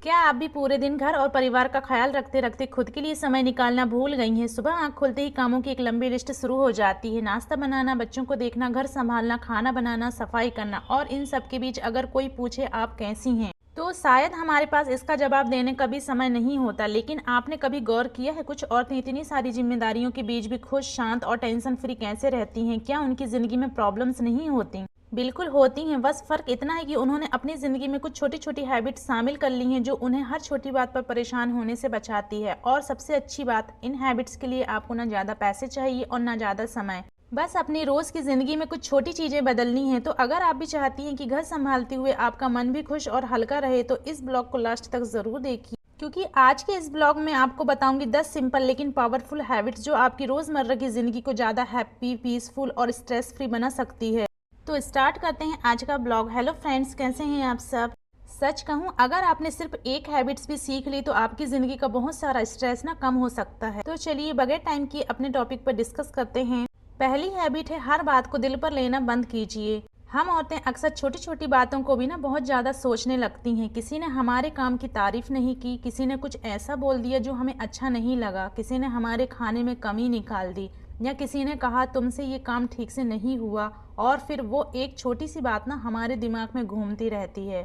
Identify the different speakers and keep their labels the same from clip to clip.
Speaker 1: क्या आप भी पूरे दिन घर और परिवार का ख्याल रखते रखते खुद के लिए समय निकालना भूल गई हैं? सुबह आँख खुलते ही कामों की एक लंबी लिस्ट शुरू हो जाती है। नाश्ता बनाना, बच्चों को देखना, घर संभालना, खाना बनाना, सफाई करना, और इन सब के बीच अगर कोई पूछे आप कैसी हैं, तो शायद हमारे पास इसका जवाब देने का भी समय नहीं होता। लेकिन आपने कभी गौर किया है, कुछ औरतें इतनी सारी जिम्मेदारियों के बीच भी खुश, शांत और टेंशन फ्री कैसे रहती हैं? क्या उनकी जिंदगी में प्रॉब्लम्स नहीं होती? बिल्कुल होती हैं। बस फर्क इतना है कि उन्होंने अपनी ज़िंदगी में कुछ छोटी छोटी हैबिट शामिल कर ली हैं जो उन्हें हर छोटी बात पर परेशान होने से बचाती है। और सबसे अच्छी बात, इन हैबिट्स के लिए आपको ना ज़्यादा पैसे चाहिए और ना ज़्यादा समय। बस अपनी रोज़ की ज़िंदगी में कुछ छोटी चीज़ें बदलनी हैं। तो अगर आप भी चाहती हैं कि घर संभालते हुए आपका मन भी खुश और हल्का रहे, तो इस ब्लॉग को लास्ट तक ज़रूर देखिए, क्योंकि आज के इस ब्लॉग में आपको बताऊंगी 10 सिंपल लेकिन पावरफुल हैबिट्स जो आपकी रोज़मर्रा की ज़िंदगी को ज़्यादा हैप्पी, पीसफुल और स्ट्रेस फ्री बना सकती है। तो स्टार्ट करते हैं आज का ब्लॉग। हेलो फ्रेंड्स, कैसे हैं आप सब? सच कहूं, अगर आपने सिर्फ एक हैबिट्स भी सीख ली तो आपकी ज़िंदगी का बहुत सारा स्ट्रेस ना कम हो सकता है। तो चलिए बगैर टाइम किए अपने टॉपिक पर डिस्कस करते हैं। पहली हैबिट है, हर बात को दिल पर लेना बंद कीजिए। हम औरतें अक्सर छोटी छोटी बातों को भी ना बहुत ज़्यादा सोचने लगती हैं। किसी ने हमारे काम की तारीफ नहीं की, किसी ने कुछ ऐसा बोल दिया जो हमें अच्छा नहीं लगा, किसी ने हमारे खाने में कमी निकाल दी, या किसी ने कहा तुमसे ये काम ठीक से नहीं हुआ, और फिर वो एक छोटी सी बात ना हमारे दिमाग में घूमती रहती है।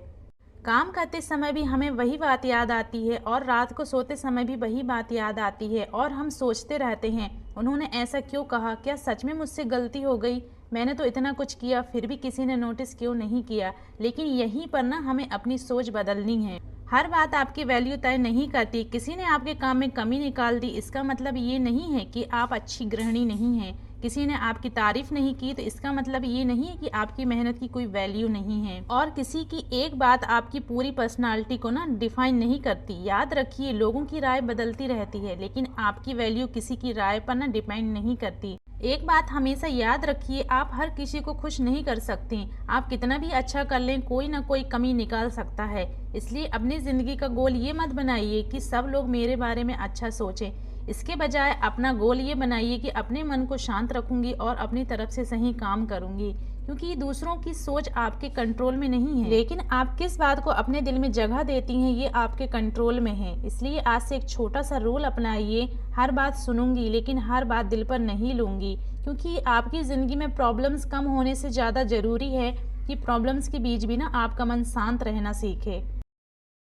Speaker 1: काम करते समय भी हमें वही बात याद आती है, और रात को सोते समय भी वही बात याद आती है, और हम सोचते रहते हैं उन्होंने ऐसा क्यों कहा, क्या सच में मुझसे गलती हो गई, मैंने तो इतना कुछ किया फिर भी किसी ने नोटिस क्यों नहीं किया। लेकिन यहीं पर ना हमें अपनी सोच बदलनी है। हर बात आपकी वैल्यू तय नहीं करती। किसी ने आपके काम में कमी निकाल दी, इसका मतलब ये नहीं है कि आप अच्छी गृहिणी नहीं हैं। किसी ने आपकी तारीफ नहीं की तो इसका मतलब ये नहीं है कि आपकी मेहनत की कोई वैल्यू नहीं है। और किसी की एक बात आपकी पूरी पर्सनालिटी को ना डिफाइन नहीं करती। याद रखिए, लोगों की राय बदलती रहती है, लेकिन आपकी वैल्यू किसी की राय पर ना डिपेंड नहीं करती। एक बात हमेशा याद रखिए, आप हर किसी को खुश नहीं कर सकते। आप कितना भी अच्छा कर लें, कोई ना कोई कमी निकाल सकता है। इसलिए अपनी ज़िंदगी का गोल ये मत बनाइए कि सब लोग मेरे बारे में अच्छा सोचें। इसके बजाय अपना गोल ये बनाइए कि अपने मन को शांत रखूंगी और अपनी तरफ से सही काम करूंगी, क्योंकि दूसरों की सोच आपके कंट्रोल में नहीं है, लेकिन आप किस बात को अपने दिल में जगह देती हैं ये आपके कंट्रोल में है। इसलिए आज से एक छोटा सा रूल अपनाइए, हर बात सुनूंगी लेकिन हर बात दिल पर नहीं लूंगी, क्योंकि आपकी ज़िंदगी में प्रॉब्लम्स कम होने से ज़्यादा ज़रूरी है कि प्रॉब्लम्स के बीच भी ना आपका मन शांत रहना सीखे।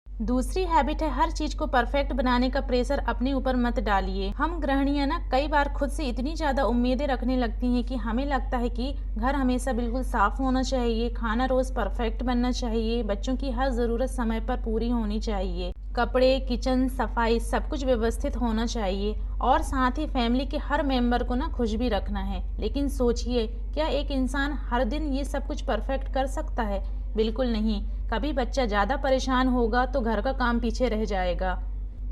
Speaker 1: दूसरी हैबिट है, हर चीज को परफेक्ट बनाने का प्रेशर अपने ऊपर मत डालिए। हम गृहिणियां ना कई बार खुद से इतनी ज्यादा उम्मीदें रखने लगती हैं कि हमें लगता है कि घर हमेशा बिल्कुल साफ होना चाहिए, खाना रोज परफेक्ट बनना चाहिए, बच्चों की हर जरूरत समय पर पूरी होनी चाहिए, कपड़े, किचन, सफाई सब कुछ व्यवस्थित होना चाहिए, और साथ ही फैमिली के हर मेंबर को ना खुश भी रखना है। लेकिन सोचिए, क्या एक इंसान हर दिन ये सब कुछ परफेक्ट कर सकता है? बिल्कुल नहीं। कभी बच्चा ज़्यादा परेशान होगा तो घर का काम पीछे रह जाएगा।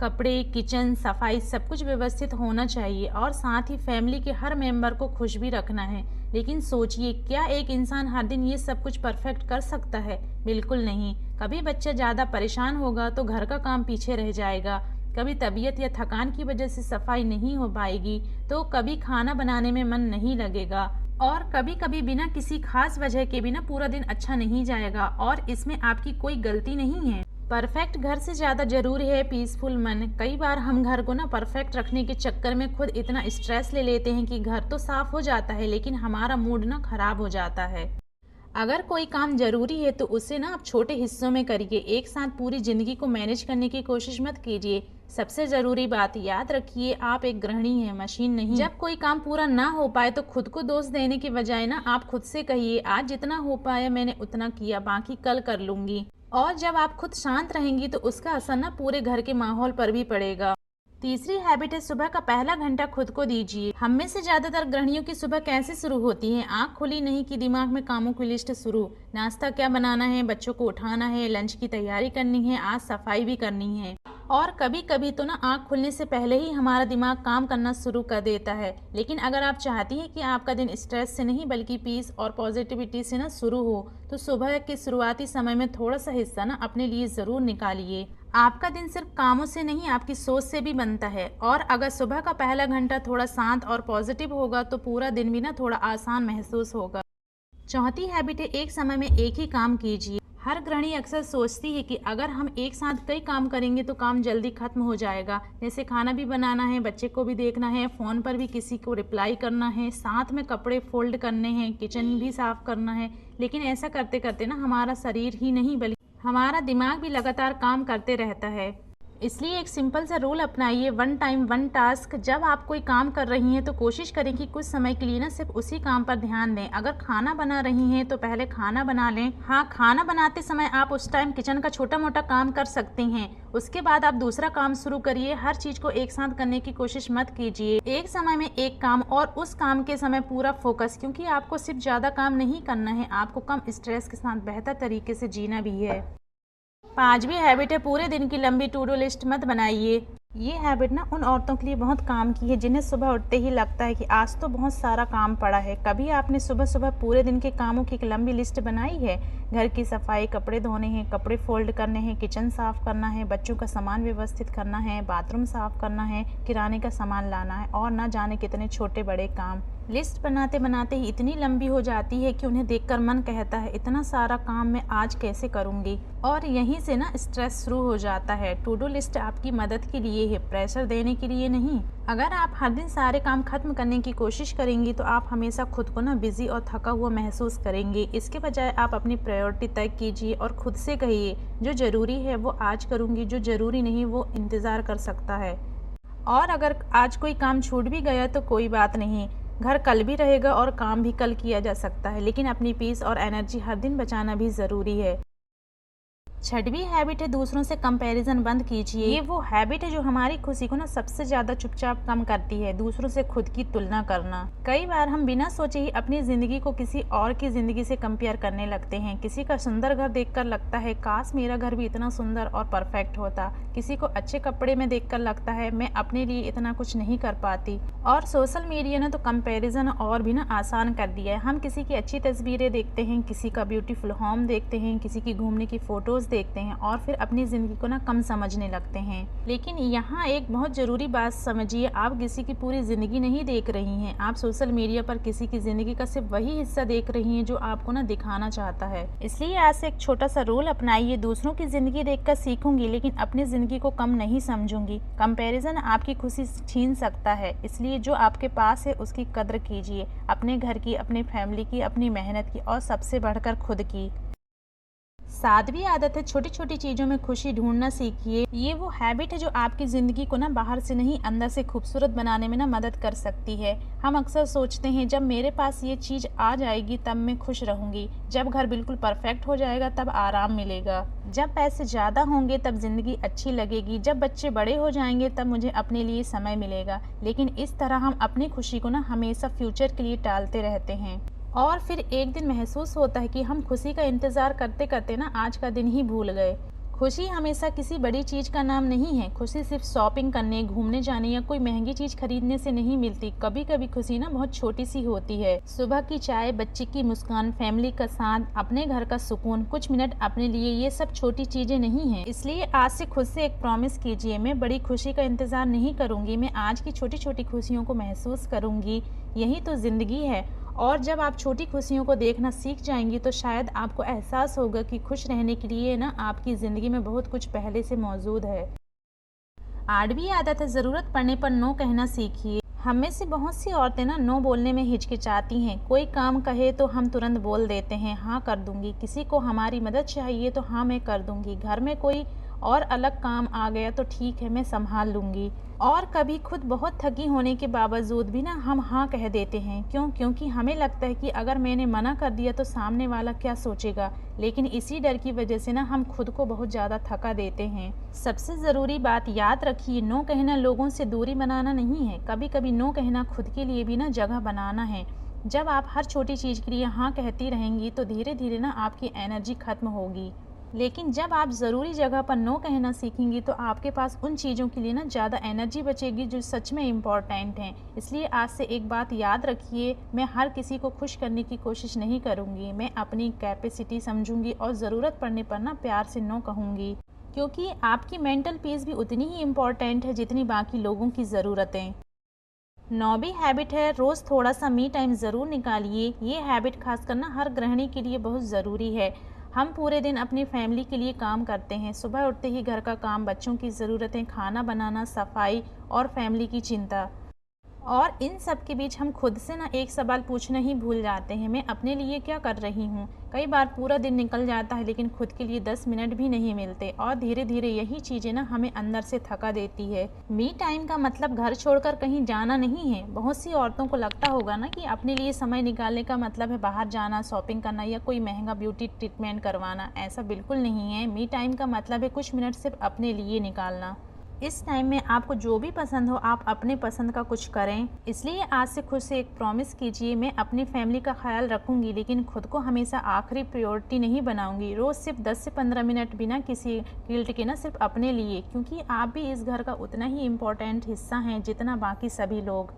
Speaker 1: कपड़े, किचन, सफाई सब कुछ व्यवस्थित होना चाहिए, और साथ ही फैमिली के हर मेंबर को खुश भी रखना है। लेकिन सोचिए, क्या एक इंसान हर दिन ये सब कुछ परफेक्ट कर सकता है? बिल्कुल नहीं। कभी बच्चा ज़्यादा परेशान होगा तो घर का काम पीछे रह जाएगा, कभी तबीयत या थकान की वजह से सफाई नहीं हो पाएगी, तो कभी खाना बनाने में मन नहीं लगेगा, और कभी कभी बिना किसी खास वजह के बिना पूरा दिन अच्छा नहीं जाएगा, और इसमें आपकी कोई गलती नहीं है। परफेक्ट घर से ज़्यादा जरूरी है पीसफुल मन। कई बार हम घर को ना परफेक्ट रखने के चक्कर में खुद इतना स्ट्रेस ले लेते हैं कि घर तो साफ हो जाता है लेकिन हमारा मूड ना खराब हो जाता है। अगर कोई काम जरूरी है तो उसे ना आप छोटे हिस्सों में करिए, एक साथ पूरी जिंदगी को मैनेज करने की कोशिश मत कीजिए। सबसे जरूरी बात याद रखिए, आप एक गृहिणी हैं, मशीन नहीं। जब कोई काम पूरा ना हो पाए तो खुद को दोष देने के बजाय ना आप खुद से कहिए, आज जितना हो पाया मैंने उतना किया, बाकी कल कर लूंगी। और जब आप खुद शांत रहेंगी तो उसका असर ना पूरे घर के माहौल पर भी पड़ेगा। तीसरी हैबिट है, सुबह का पहला घंटा खुद को दीजिए। हम में से ज्यादातर गृहिणियों की सुबह कैसे शुरू होती है? आंख खुली नहीं कि दिमाग में कामों की लिस्ट शुरू। नाश्ता क्या बनाना है, बच्चों को उठाना है, लंच की तैयारी करनी है, आज सफाई भी करनी है। और कभी कभी तो ना आंख खुलने से पहले ही हमारा दिमाग काम करना शुरू कर देता है। लेकिन अगर आप चाहती हैं कि आपका दिन स्ट्रेस से नहीं बल्कि पीस और पॉजिटिविटी से ना शुरू हो, तो सुबह के शुरुआती समय में थोड़ा सा हिस्सा ना अपने लिए जरूर निकालिए। आपका दिन सिर्फ कामों से नहीं, आपकी सोच से भी बनता है, और अगर सुबह का पहला घंटा थोड़ा शांत और पॉजिटिव होगा तो पूरा दिन भी ना थोड़ा आसान महसूस होगा। चौथी हैबिट है, एक समय में एक ही काम कीजिए। हर गृहिणी अक्सर सोचती है कि अगर हम एक साथ कई काम करेंगे तो काम जल्दी खत्म हो जाएगा। जैसे खाना भी बनाना है, बच्चे को भी देखना है, फ़ोन पर भी किसी को रिप्लाई करना है, साथ में कपड़े फोल्ड करने हैं, किचन भी साफ करना है। लेकिन ऐसा करते करते ना हमारा शरीर ही नहीं बल्कि हमारा दिमाग भी लगातार काम करते रहता है। इसलिए एक सिंपल सा रूल अपनाइए, वन टाइम वन टास्क। जब आप कोई काम कर रही हैं तो कोशिश करें कि कुछ समय के लिए ना सिर्फ उसी काम पर ध्यान दें। अगर खाना बना रही हैं तो पहले खाना बना लें। हाँ, खाना बनाते समय आप उस टाइम किचन का छोटा मोटा काम कर सकती हैं। उसके बाद आप दूसरा काम शुरू करिए। हर चीज को एक साथ करने की कोशिश मत कीजिए। एक समय में एक काम और उस काम के समय पूरा फोकस, क्योंकि आपको सिर्फ ज्यादा काम नहीं करना है, आपको कम स्ट्रेस के साथ बेहतर तरीके से जीना भी है। पांचवी हैबिट है, पूरे दिन की लंबी टू डू लिस्ट मत बनाइए। ये हैबिट ना उन औरतों के लिए बहुत काम की है जिन्हें सुबह उठते ही लगता है कि आज तो बहुत सारा काम पड़ा है। कभी आपने सुबह सुबह पूरे दिन के कामों की एक लंबी लिस्ट बनाई है? घर की सफाई, कपड़े धोने हैं, कपड़े फोल्ड करने हैं, किचन साफ करना है, बच्चों का सामान व्यवस्थित करना है, बाथरूम साफ करना है, किराने का सामान लाना है और ना जाने कितने छोटे बड़े काम। लिस्ट बनाते बनाते ही इतनी लंबी हो जाती है कि उन्हें देखकर मन कहता है इतना सारा काम मैं आज कैसे करूंगी, और यहीं से ना स्ट्रेस शुरू हो जाता है। टू डू लिस्ट आपकी मदद के लिए है, प्रेशर देने के लिए नहीं। अगर आप हर दिन सारे काम खत्म करने की कोशिश करेंगी तो आप हमेशा खुद को ना बिजी और थका हुआ महसूस करेंगे। इसके बजाय आप अपनी प्रायोरिटी तय कीजिए और खुद से कहिए जो जरूरी है वो आज करूंगी, जो जरूरी नहीं वो इंतजार कर सकता है। और अगर आज कोई काम छूट भी गया तो कोई बात नहीं, घर कल भी रहेगा और काम भी कल किया जा सकता है। लेकिन अपनी पीस और एनर्जी हर दिन बचाना भी ज़रूरी है। छठवीं हैबिट है, दूसरों से कंपैरिजन बंद कीजिए। ये वो हैबिट है जो हमारी खुशी को ना सबसे ज्यादा चुपचाप कम करती है, दूसरों से खुद की तुलना करना। कई बार हम बिना सोचे ही अपनी जिंदगी को किसी और की जिंदगी से कंपेयर करने लगते हैं। किसी का सुंदर घर देखकर लगता है काश मेरा घर भी इतना सुंदर और परफेक्ट होता। किसी को अच्छे कपड़े में देखकर लगता है मैं अपने लिए इतना कुछ नहीं कर पाती। और सोशल मीडिया ने तो कंपैरिजन और भी ना आसान कर दिया है। हम किसी की अच्छी तस्वीरें देखते हैं, किसी का ब्यूटीफुल होम देखते हैं, किसी की घूमने की फोटोज देखते हैं और फिर अपनी जिंदगी को ना कम समझने लगते हैं। लेकिन यहाँ एक बहुत जरूरी बात समझिए, आप किसी की पूरी जिंदगी नहीं देख रही हैं। आप सोशल मीडिया पर किसी की जिंदगी का सिर्फ वही हिस्सा देख रही हैं जो आपको ना दिखाना चाहता है। इसलिए आज से एक छोटा सा रूल अपनाइए, दूसरों की जिंदगी देखकर सीखूंगी लेकिन अपनी जिंदगी को कम नहीं समझूंगी। कंपैरिजन आपकी खुशी छीन सकता है, इसलिए जो आपके पास है उसकी कद्र कीजिए, अपने घर की, अपनी फैमिली की, अपनी मेहनत की और सबसे बढ़कर खुद की। सातवीं आदत है, छोटी छोटी चीजों में खुशी ढूंढना सीखिए। ये वो हैबिट है जो आपकी जिंदगी को ना बाहर से नहीं अंदर से खूबसूरत बनाने में ना मदद कर सकती है। हम अक्सर सोचते हैं जब मेरे पास ये चीज आ जाएगी तब मैं खुश रहूंगी, जब घर बिल्कुल परफेक्ट हो जाएगा तब आराम मिलेगा, जब पैसे ज्यादा होंगे तब जिंदगी अच्छी लगेगी, जब बच्चे बड़े हो जाएंगे तब मुझे अपने लिए समय मिलेगा। लेकिन इस तरह हम अपनी खुशी को ना हमेशा फ्यूचर के लिए टालते रहते हैं और फिर एक दिन महसूस होता है कि हम खुशी का इंतजार करते करते ना आज का दिन ही भूल गए। खुशी हमेशा किसी बड़ी चीज का नाम नहीं है। खुशी सिर्फ शॉपिंग करने, घूमने जाने या कोई महंगी चीज खरीदने से नहीं मिलती। कभी कभी खुशी ना बहुत छोटी सी होती है। सुबह की चाय, बच्चे की मुस्कान, फैमिली का साथ, अपने घर का सुकून, कुछ मिनट अपने लिए, ये सब छोटी चीजें नहीं है। इसलिए आज से खुद से एक प्रॉमिस कीजिए, मैं बड़ी खुशी का इंतजार नहीं करूंगी, मैं आज की छोटी छोटी खुशियों को महसूस करूंगी। यही तो जिंदगी है। और जब आप छोटी खुशियों को देखना सीख जाएंगी तो शायद आपको एहसास होगा कि खुश रहने के लिए ना आपकी ज़िंदगी में बहुत कुछ पहले से मौजूद है। आठवीं आदत है, ज़रूरत पड़ने पर नो कहना सीखिए। हम में से बहुत सी औरतें ना नो बोलने में हिचकिचाती हैं। कोई काम कहे तो हम तुरंत बोल देते हैं हाँ कर दूंगी, किसी को हमारी मदद चाहिए तो हाँ मैं कर दूंगी, घर में कोई और अलग काम आ गया तो ठीक है मैं संभाल लूंगी। और कभी खुद बहुत थकी होने के बावजूद भी ना हम हाँ कह देते हैं। क्यों? क्योंकि हमें लगता है कि अगर मैंने मना कर दिया तो सामने वाला क्या सोचेगा। लेकिन इसी डर की वजह से ना हम खुद को बहुत ज़्यादा थका देते हैं। सबसे ज़रूरी बात याद रखिए, नो कहना लोगों से दूरी बनाना नहीं है। कभी कभी नो कहना खुद के लिए भी ना जगह बनाना है। जब आप हर छोटी चीज़ के लिए हाँ कहती रहेंगी तो धीरे धीरे ना आपकी एनर्जी खत्म होगी। लेकिन जब आप ज़रूरी जगह पर नो कहना सीखेंगी तो आपके पास उन चीज़ों के लिए ना ज़्यादा एनर्जी बचेगी जो सच में इम्पॉर्टेंट हैं। इसलिए आज से एक बात याद रखिए, मैं हर किसी को खुश करने की कोशिश नहीं करूँगी। मैं अपनी कैपेसिटी समझूंगी और ज़रूरत पड़ने पर ना प्यार से नो कहूँगी, क्योंकि आपकी मेंटल पीस भी उतनी ही इम्पॉर्टेंट है जितनी बाकी लोगों की ज़रूरतें। नौवीं हैबिट है, रोज़ थोड़ा सा मी टाइम ज़रूर निकालिए। ये हैबिट खासकर ना हर गृहिणी के लिए बहुत ज़रूरी है। हम पूरे दिन अपनी फैमिली के लिए काम करते हैं। सुबह उठते ही घर का काम, बच्चों की ज़रूरतें, खाना बनाना, सफाई और फैमिली की चिंता, और इन सब के बीच हम खुद से ना एक सवाल पूछना ही भूल जाते हैं, मैं अपने लिए क्या कर रही हूँ। कई बार पूरा दिन निकल जाता है लेकिन खुद के लिए 10 मिनट भी नहीं मिलते, और धीरे धीरे यही चीज़ें ना हमें अंदर से थका देती है। मी टाइम का मतलब घर छोड़कर कहीं जाना नहीं है। बहुत सी औरतों को लगता होगा ना कि अपने लिए समय निकालने का मतलब है बाहर जाना, शॉपिंग करना या कोई महंगा ब्यूटी ट्रीटमेंट करवाना। ऐसा बिल्कुल नहीं है। मी टाइम का मतलब है कुछ मिनट सिर्फ अपने लिए निकालना। इस टाइम में आपको जो भी पसंद हो आप अपने पसंद का कुछ करें। इसलिए आज से खुद से एक प्रॉमिस कीजिए, मैं अपनी फैमिली का ख्याल रखूंगी लेकिन खुद को हमेशा आखिरी प्रायोरिटी नहीं बनाऊंगी। रोज़ सिर्फ 10 से 15 मिनट बिना किसी गिल्ट के ना, सिर्फ अपने लिए, क्योंकि आप भी इस घर का उतना ही इम्पोर्टेंट हिस्सा हैं जितना बाकी सभी लोग।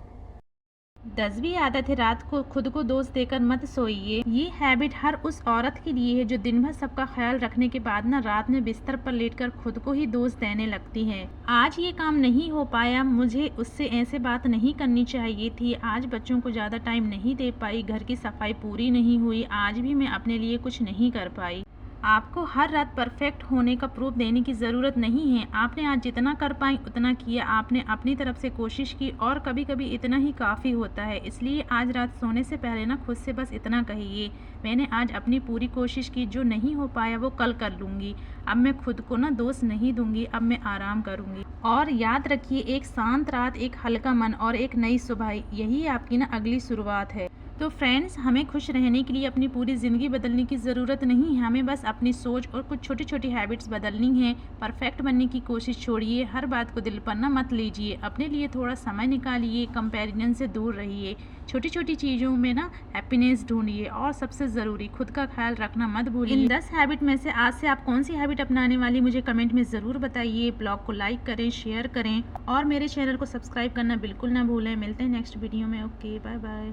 Speaker 1: 10वीं आदत है, रात को खुद को दोष देकर मत सोइए। ये हैबिट हर उस औरत के लिए है जो दिन भर सबका ख्याल रखने के बाद ना रात में बिस्तर पर लेटकर खुद को ही दोष देने लगती है। आज ये काम नहीं हो पाया, मुझे उससे ऐसे बात नहीं करनी चाहिए थी, आज बच्चों को ज़्यादा टाइम नहीं दे पाई, घर की सफाई पूरी नहीं हुई, आज भी मैं अपने लिए कुछ नहीं कर पाई। आपको हर रात परफेक्ट होने का प्रूफ देने की ज़रूरत नहीं है। आपने आज जितना कर पाई उतना किया, आपने अपनी तरफ से कोशिश की, और कभी कभी इतना ही काफ़ी होता है। इसलिए आज रात सोने से पहले ना खुद से बस इतना कहिए, मैंने आज अपनी पूरी कोशिश की, जो नहीं हो पाया वो कल कर लूँगी। अब मैं खुद को ना दोष नहीं दूंगी, अब मैं आराम करूँगी। और याद रखिए, एक शांत रात, एक हल्का मन और एक नई सुबह, यही आपकी ना अगली शुरुआत है। तो फ्रेंड्स, हमें खुश रहने के लिए अपनी पूरी ज़िंदगी बदलने की ज़रूरत नहीं है। हमें बस अपनी सोच और कुछ छोटी छोटी हैबिट्स बदलनी है। परफेक्ट बनने की कोशिश छोड़िए, हर बात को दिल पर ना मत लीजिए, अपने लिए थोड़ा समय निकालिए, कंपैरिजन से दूर रहिए, छोटी छोटी चीज़ों में ना हैप्पीनेस ढूंढिए, और सबसे ज़रूरी खुद का ख्याल रखना मत भूलिए। इन 10 हैबिट में से आज से आप कौन सी हैबिट अपनाने वाली, मुझे कमेंट में ज़रूर बताइए। ब्लॉग को लाइक करें, शेयर करें और मेरे चैनल को सब्सक्राइब करना बिल्कुल ना भूलें। मिलते हैं नेक्स्ट वीडियो में। Okay, bye bye.